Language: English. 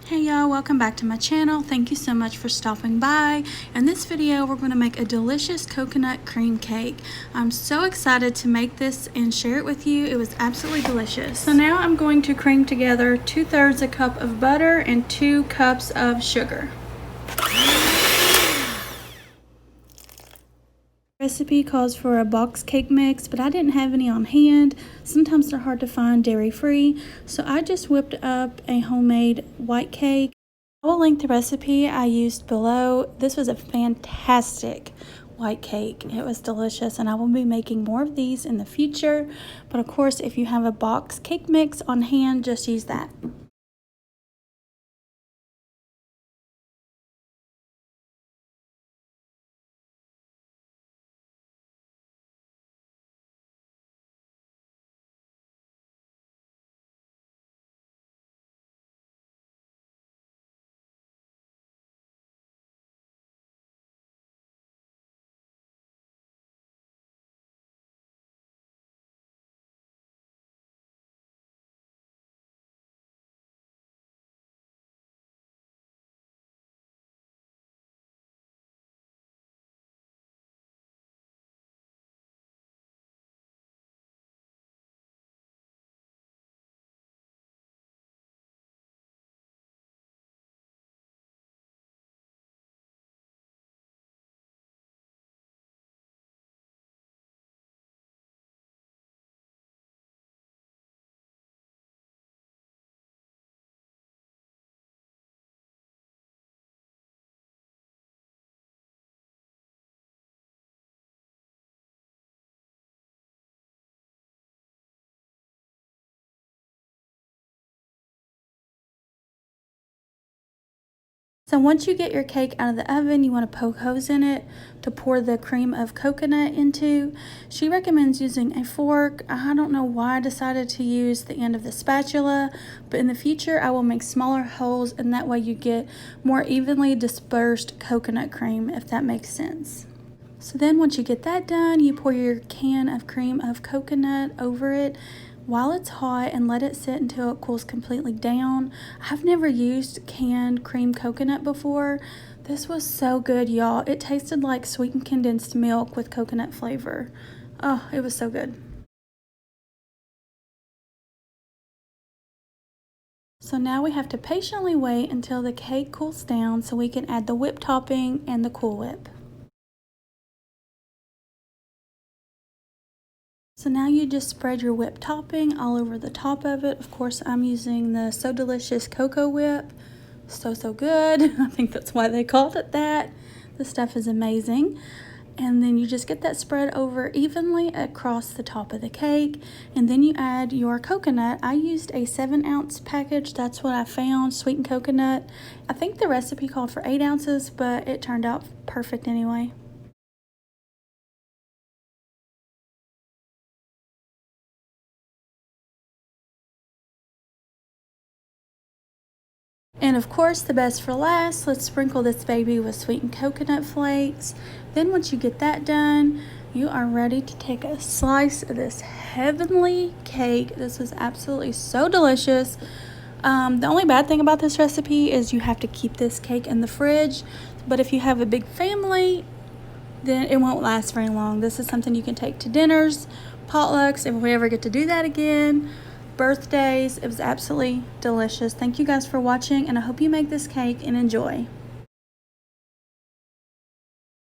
Hey y'all, welcome back to my channel. Thank you so much for stopping by. In this video, we're going to make a delicious coconut cream cake. I'm so excited to make this and share it with you. It was absolutely delicious. So now I'm going to cream together 2/3 a cup of butter and 2 cups of sugar. Recipe calls for a box cake mix, but I didn't have any on hand. Sometimes they're hard to find dairy-free, so I just whipped up a homemade white cake. I will link the recipe I used below. This was a fantastic white cake. It was delicious, and I will be making more of these in the future. But of course, if you have a box cake mix on hand, just use that. So once you get your cake out of the oven, you want to poke holes in it to pour the cream of coconut into. She recommends using a fork. I don't know why I decided to use the end of the spatula, but in the future I will make smaller holes, and that way you get more evenly dispersed coconut cream, if that makes sense. So then once you get that done, you pour your can of cream of coconut over it while it's hot and let it sit until it cools completely down. I've never used canned cream coconut before. This was so good, y'all. It tasted like sweetened condensed milk with coconut flavor. Oh, it was so good. So now we have to patiently wait until the cake cools down so we can add the whip topping and the Cool Whip. So now you just spread your whip topping all over the top of it. Of course, I'm using the So Delicious Cocoa Whip. So good. I think that's why they called it that. The stuff is amazing. And then you just get that spread over evenly across the top of the cake. And then you add your coconut. I used a 7-ounce package. That's what I found, sweetened coconut. I think the recipe called for 8 ounces, but it turned out perfect anyway. And of course, the best for last, let's sprinkle this baby with sweetened coconut flakes. Then once you get that done, you are ready to take a slice of this heavenly cake. This was absolutely so delicious. The only bad thing about this recipe is you have to keep this cake in the fridge. But if you have a big family, then it won't last very long. This is something you can take to dinners, potlucks, if we ever get to do that again. Birthdays. It was absolutely delicious. Thank you guys for watching, and I hope you make this cake and enjoy.